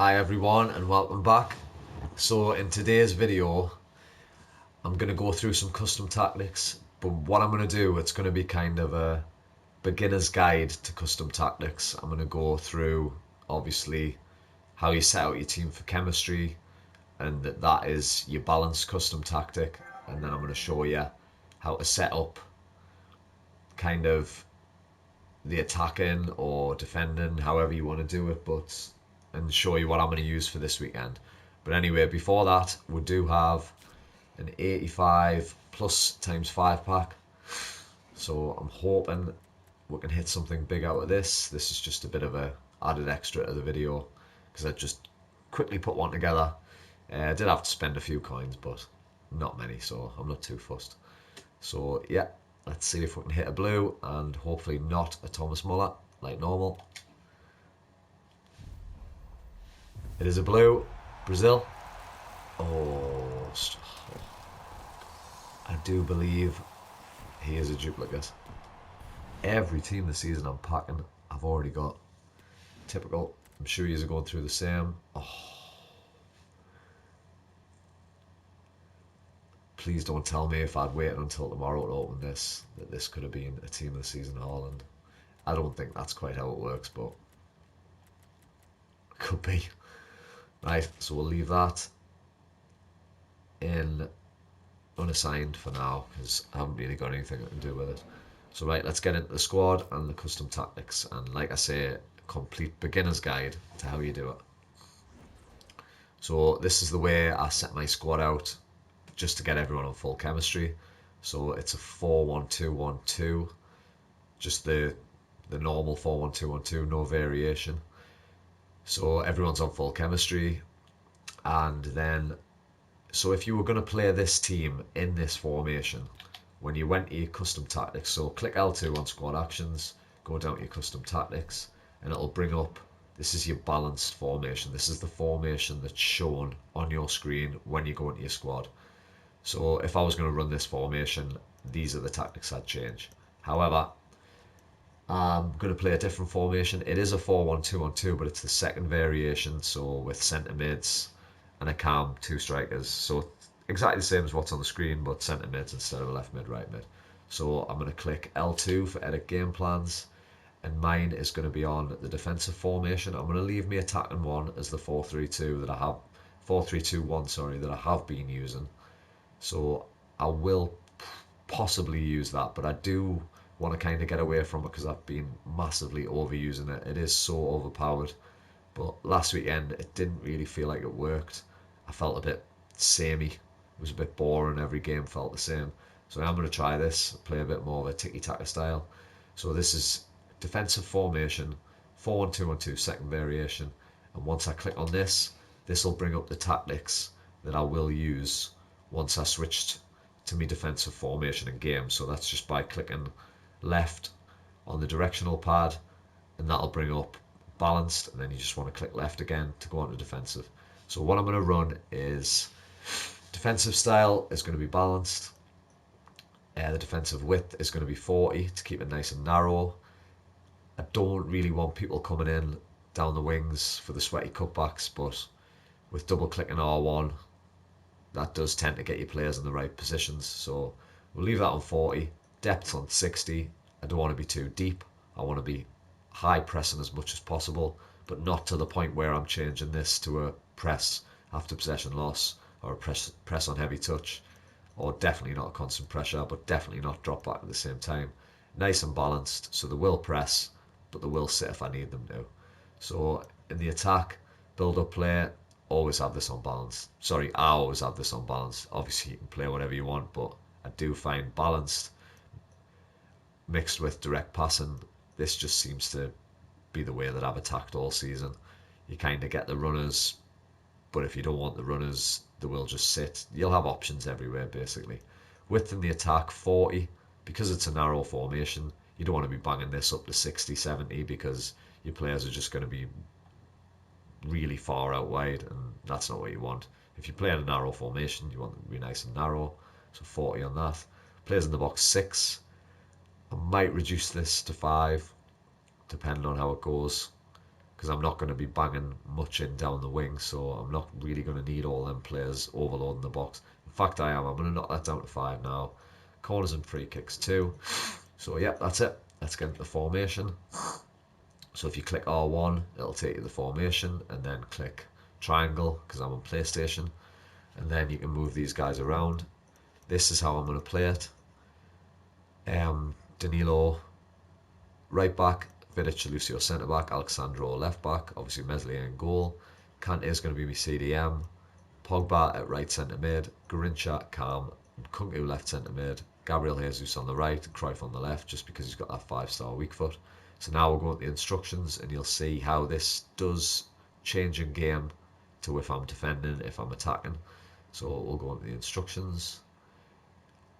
Hi everyone and welcome back. So in today's video I'm going to go through some custom tactics, but what I'm going to do, it's going to be kind of a beginner's guide to custom tactics. I'm going to go through obviously how you set out your team for chemistry, and that is your balanced custom tactic, and then I'm going to show you how to set up kind of the attacking or defending, however you want to do it, and show you what I'm going to use for this weekend. But anyway, before that, we do have an 85 plus times 5 pack. So I'm hoping we can hit something big out of this. This is just a bit of a added extra to the video because I just quickly put one together. I did have to spend a few coins, but not many, so I'm not too fussed. So yeah, let's see if we can hit a blue and hopefully not a Thomas Muller like normal. It is a blue. Brazil. Oh, I do believe he is a duplicate. Every team this season I'm packing, I've already got. Typical. I'm sure you're going through the same. Oh, please don't tell me if I'd waited until tomorrow to open this, that this could have been a team of the season Haaland. I don't think that's quite how it works, but it could be. Right, so we'll leave that in unassigned for now because I haven't really got anything I can do with it. So right, let's get into the squad and the custom tactics, and like I say, complete beginner's guide to how you do it. So this is the way I set my squad out just to get everyone on full chemistry. So it's a 4-1-2-1-2, just the normal 4-1-2-1-2, no variation. So everyone's on full chemistry, and then so if you were going to play this team in this formation, when you went to your custom tactics, so click L2 on squad actions, go down to your custom tactics, and it'll bring up, this is your balanced formation. This is the formation that's shown on your screen when you go into your squad. So if I was going to run this formation, these are the tactics I'd change. However, I'm going to play a different formation. It is a 4-1-2-1-2, but it's the second variation, so with centre mids and a cam, two strikers. So exactly the same as what's on the screen, but centre mids instead of a left mid, right mid. So I'm going to click L2 for edit game plans, and mine is going to be on the defensive formation. I'm going to leave me attacking one as the 4-3-2 that I have, 4-3-2-1, sorry, that I have been using. So I will possibly use that, but I do want to kind of get away from it because I've been massively overusing it. It is so overpowered, but last weekend it didn't really feel like it worked. I felt a bit samey. It was a bit boring. Every game felt the same. So I'm going to try this, play a bit more of a tiki-taka style. So this is defensive formation, 4-1-2-1-2, second variation. And once I click on this, this will bring up the tactics that I will use once I switched to my defensive formation in game. So that's just by clicking left on the directional pad, and that'll bring up balanced, and then you just want to click left again to go on to defensive. So what I'm going to run is defensive style is going to be balanced. The defensive width is going to be 40 to keep it nice and narrow. I don't really want people coming in down the wings for the sweaty cutbacks, but with double clicking R1, that does tend to get your players in the right positions. So we'll leave that on 40, depth on 60. I don't want to be too deep. I want to be high pressing as much as possible, but not to the point where I'm changing this to a press after possession loss or a press on heavy touch, or definitely not a constant pressure, but definitely not drop back at the same time. Nice and balanced, so they will press, but they will sit if I need them to. So in the attack, build up play, always have this on balance. Sorry, I always have this on balance. Obviously you can play whatever you want, but I do find balanced mixed with direct passing, this just seems to be the way that I've attacked all season. You kind of get the runners, but if you don't want the runners, they will just sit. You'll have options everywhere basically. Width in the attack 40, because it's a narrow formation. You don't want to be banging this up to 60, 70 because your players are just going to be really far out wide, and that's not what you want. If you play in a narrow formation, you want them to be nice and narrow, so 40 on that. Players in the box 6. I might reduce this to 5, depending on how it goes, because I'm not going to be banging much in down the wing, so I'm not really going to need all them players overloading the box. In fact, I am. I'm going to knock that down to 5 now. Corners and free kicks 2. So yeah, that's it. Let's get into the formation. So if you click R1, it'll take you to the formation, and then click triangle, because I'm on PlayStation, and then you can move these guys around. This is how I'm going to play it. Danilo right back, Vidic Lucio centre back, Alexandro left back, obviously Meslier in goal. Kante is going to be my CDM. Pogba at right centre mid, Garrincha, Calm, and Kunku left centre mid, Gabriel Jesus on the right, and Cruyff on the left, just because he's got that 5-star weak foot. So now we'll go into the instructions, and you'll see how this does change in game to if I'm defending, if I'm attacking. So we'll go into the instructions,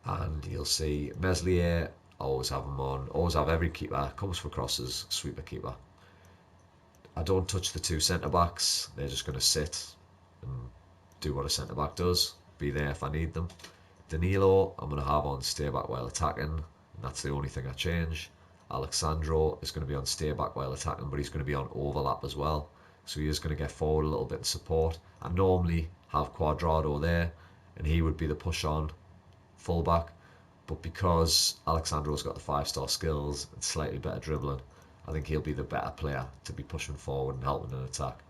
and you'll see Meslier. Always have him on. Always have every keeper. Comes for crosses. Sweeper keeper. I don't touch the 2 centre backs. They're just going to sit and do what a centre back does. Be there if I need them. Danilo, I'm going to have on stay back while attacking, and that's the only thing I change. Alexandro is going to be on stay back while attacking, but he's going to be on overlap as well. So he is going to get forward a little bit in support. I normally have Cuadrado there, and he would be the push on fullback. But because Alexandro's got the 5-star skills and slightly better dribbling, I think he'll be the better player to be pushing forward and helping an attack.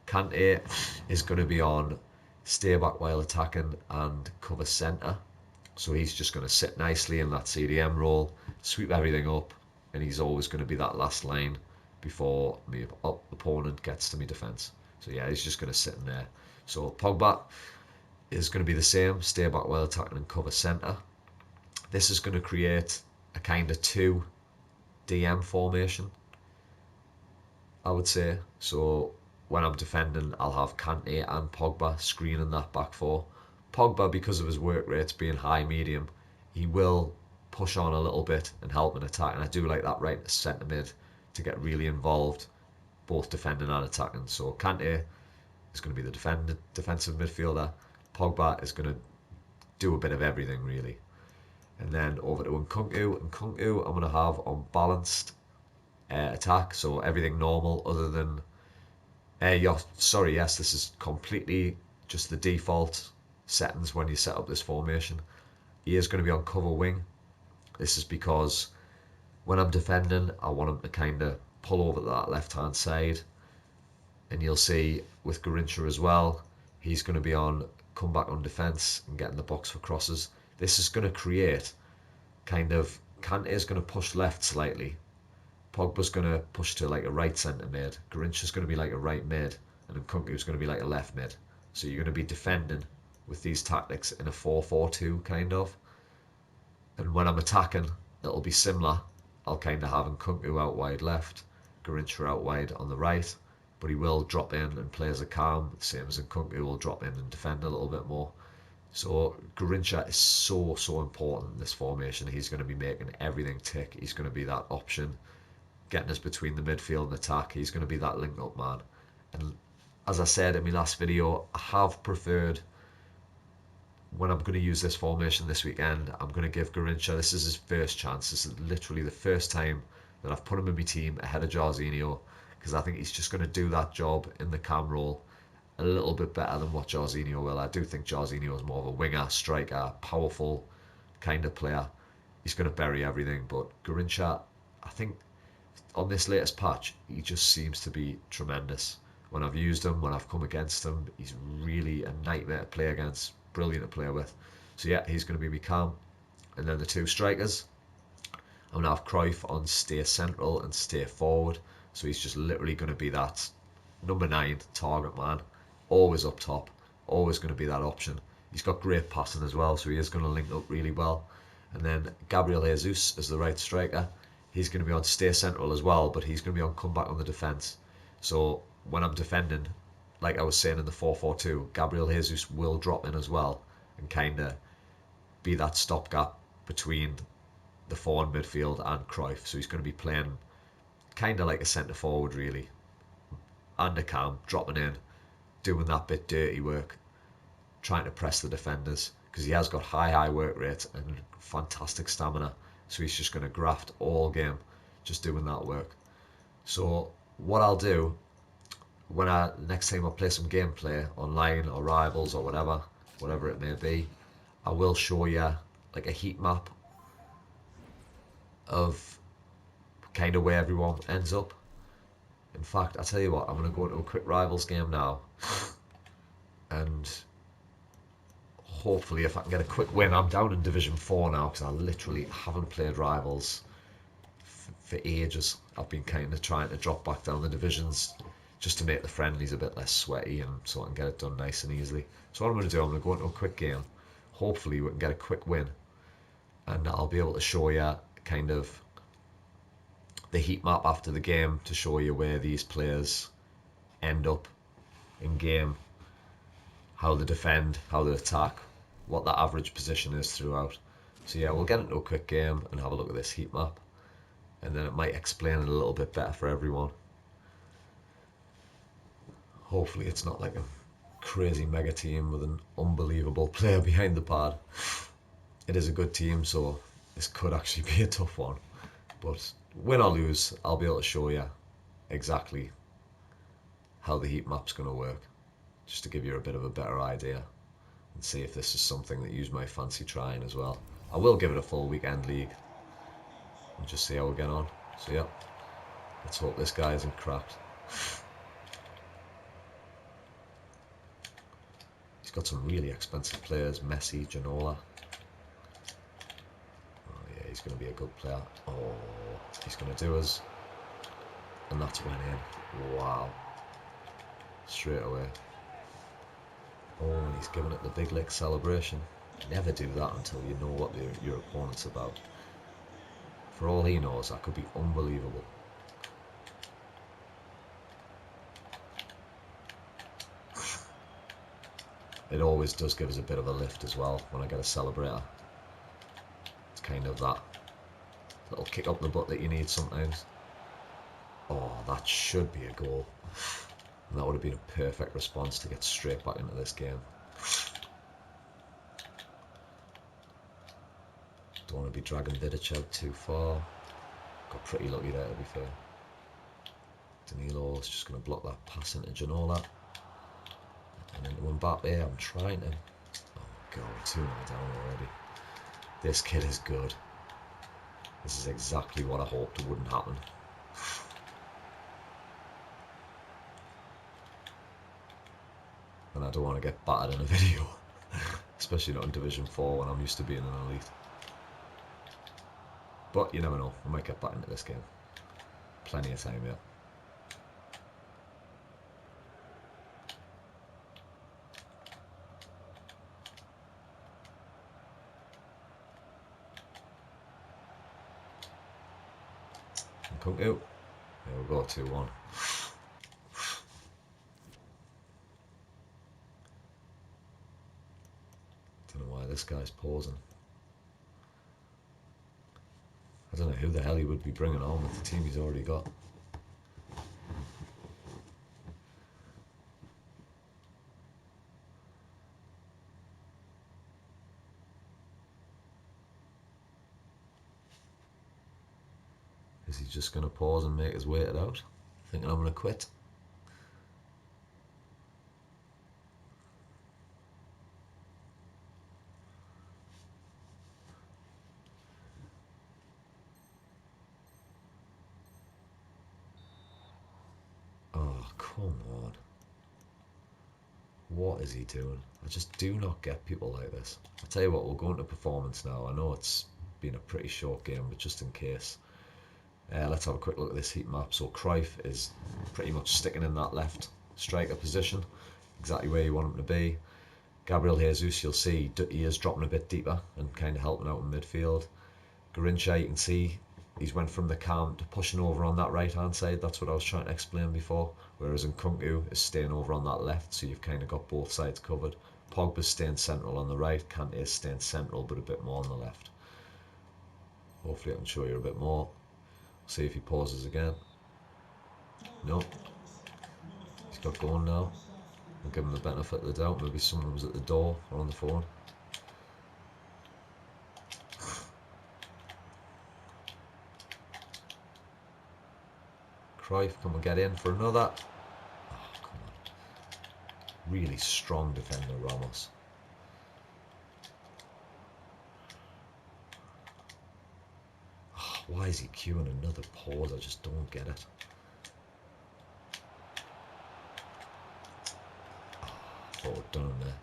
Kante is going to be on stay back while attacking and cover centre. So he's just going to sit nicely in that CDM role, sweep everything up, and he's always going to be that last line before my opponent gets to my defence. So yeah, he's just going to sit in there. So Pogba is going to be the same, stay back while attacking and cover centre. This is going to create a kind of 2 DM formation, I would say. So when I'm defending, I'll have Kante and Pogba screening that back 4. Pogba, because of his work rates being high medium, he will push on a little bit and help an attack, and I do like that right centre mid to get really involved, both defending and attacking. So Kante is going to be the defensive midfielder. Pogba is going to do a bit of everything really. And then over to Nkunku. Nkunku I'm going to have on balanced attack, so everything normal other than... yes, this is completely just the default settings when you set up this formation. He is going to be on cover wing. This is because when I'm defending, I want him to kind of pull over to that left-hand side. And you'll see with Garrincha as well, he's going to be on come back on defence and get in the box for crosses. This is going to create kind of... Kante is going to push left slightly. Pogba's going to push to like a right centre mid. Garrincha's going to be like a right mid. And Nkunku's going to be like a left mid. So you're going to be defending with these tactics in a 4-4-2 kind of. And when I'm attacking, it'll be similar. I'll kind of have Nkunku out wide left, Garrincha out wide on the right. But he will drop in and play as a calm, same as Nkunku will drop in and defend a little bit more. So Garrincha is so important in this formation. He's going to be making everything tick. He's going to be that option, getting us between the midfield and attack. He's going to be that link-up man. And as I said in my last video, I have preferred, when I'm going to use this formation this weekend, I'm going to give Garrincha, this is his first chance. This is literally the first time that I've put him in my team ahead of Jorginho, because I think he's just going to do that job in the cam role a little bit better than what Jorginho will. I do think Jorginho is more of a winger, striker, powerful kind of player. He's going to bury everything, but Garrincha, I think on this latest patch, he just seems to be tremendous. When I've used him, when I've come against him, he's really a nightmare to play against, brilliant to play with. So yeah, he's going to be me calm. And then the 2 strikers, I'm going to have Cruyff on stay central and stay forward. So he's just literally going to be that number 9 target man, always up top, always going to be that option. He's got great passing as well, so he is going to link up really well. And then Gabriel Jesus is the right striker. He's going to be on stay central as well, but he's going to be on comeback on the defence. So when I'm defending, like I was saying in the 4-4-2, Gabriel Jesus will drop in as well and kind of be that stopgap between the forward midfield and Cruyff. So he's going to be playing kind of like a centre forward really, and a cam, dropping in, doing that bit dirty work, trying to press the defenders, because he has got high work rate and fantastic stamina. So he's just going to graft all game, just doing that work. So what I'll do when next time I play some gameplay online or Rivals or whatever it may be, I will show you like a heat map of kind of where everyone ends up. In fact, I tell you what, I'm going to go into a quick Rivals game now, and hopefully if I can get a quick win. I'm down in Division 4 now because I literally haven't played Rivals for ages. I've been kind of trying to drop back down the divisions just to make the friendlies a bit less sweaty and so I can get it done nice and easily. So what I'm going to do, I'm going to go into a quick game. Hopefully we can get a quick win, and I'll be able to show you kind of the heat map after the game to show you where these players end up in game, how they defend, how they attack, what the average position is throughout. So yeah, we'll get into a quick game and have a look at this heat map, and then it might explain it a little bit better for everyone. Hopefully it's not like a crazy mega team with an unbelievable player behind the pad. It is a good team, so this could actually be a tough one. But win or lose, I'll be able to show you exactly how the heat map's going to work, just to give you a bit of a better idea and see if this is something that you might fancy trying as well. I will give it a full weekend league and just see how we get on. So yeah, let's hope this guy isn't cracked. He's got some really expensive players, Messi, Ginola. Oh yeah, he's going to be a good player. Oh, he's going to do us. And that's went in. Wow. Straight away. Oh, and he's giving it the big lick celebration. Never do that until you know what your opponent's about. For all he knows, that could be unbelievable. It always does give us a bit of a lift as well when I get a celebrator. It's kind of that little kick up the butt that you need sometimes. Oh, that should be a goal. And that would have been a perfect response to get straight back into this game. Don't want to be dragging Vidic out too far. Got pretty lucky there, to be fair. Danilo's just going to block that pass into Ginola. And into Mbappe, I'm trying to... Oh god, we're 2-0 down already. This kid is good. This is exactly what I hoped wouldn't happen. And I don't want to get battered in a video. Especially not in Division 4 when I'm used to being an elite. But you never know, I might get back into this game. Plenty of time yet. Come out. There we go, 2-1. Don't know why this guy's pausing. I don't know who the hell he would be bringing on with the team he's already got. Is he just going to pause and make his wait it out? Thinking I'm going to quit? Oh, come on. What is he doing? I just do not get people like this. I'll tell you what, we'll go into performance now. I know it's been a pretty short game, but just in case. Let's have a quick look at this heat map. So Cruyff is pretty much sticking in that left striker position, exactly where you want him to be. Gabriel Jesus, you'll see he is dropping a bit deeper and kind of helping out in midfield. Garincha, you can see he's went from the cam to pushing over on that right hand side. That's what I was trying to explain before. Whereas Nkunku is staying over on that left, so you've kind of got both sides covered. Pogba's staying central on the right, Kante is staying central but a bit more on the left. Hopefully I can show you a bit more. See if he pauses again. No. He's got going now. I'll give him the benefit of the doubt. Maybe someone was at the door or on the phone. Cruyff, can we get in for another? Oh, really strong defender, Ramos. Oh, why is he queuing another pause? I just don't get it. Oh, I thought we'd done him there.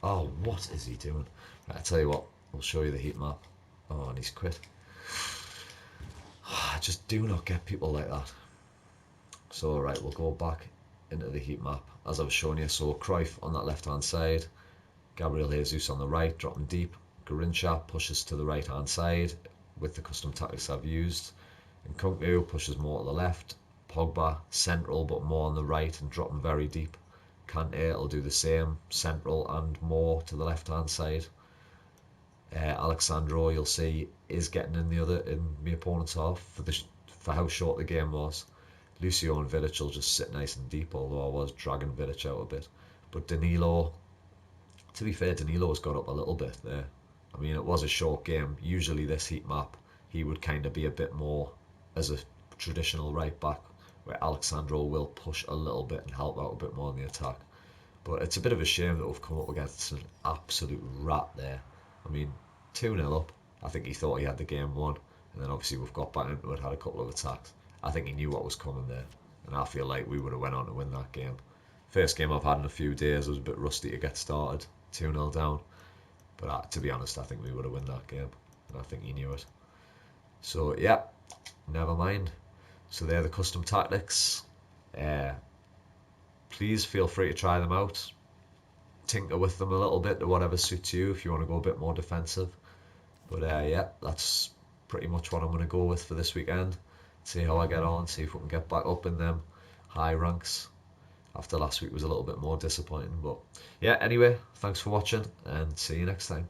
Oh, what is he doing? Right, I tell you what, I'll show you the heat map. Oh, and he's quit. I just do not get people like that. So, right, we'll go back into the heat map as I was showing you. So, Cruyff on that left hand side, Gabriel Jesus on the right, dropping deep. Garrincha pushes to the right hand side with the custom tactics I've used. And Nkunku pushes more to the left. Pogba central but more on the right and dropping very deep. Kante will do the same, central and more to the left hand side. Alexandro, you'll see, is getting in my opponent's half for how short the game was. Lucio and Vidic will just sit nice and deep, although I was dragging Vidic out a bit. But Danilo, to be fair, Danilo's got up a little bit there. I mean, it was a short game. Usually this heat map, he would kind of be a bit more as a traditional right back, where Alexandro will push a little bit and help out a bit more in the attack. But it's a bit of a shame that we've come up against an absolute rat there. I mean, 2-0 up. I think he thought he had the game won. And then obviously we've got back into it, had a couple of attacks. I think he knew what was coming there. And I feel like we would have went on to win that game. First game I've had in a few days. I was a bit rusty to get started. 2-0 down. But to be honest, I think we would have won that game. And I think he knew it. So, yeah. Never mind. So they're the custom tactics. Please feel free to try them out. Tinker with them a little bit to whatever suits you if you want to go a bit more defensive. But yeah, that's pretty much what I'm going to go with for this weekend. See how I get on, see if we can get back up in them high ranks. After last week was a little bit more disappointing. But yeah, anyway, thanks for watching and see you next time.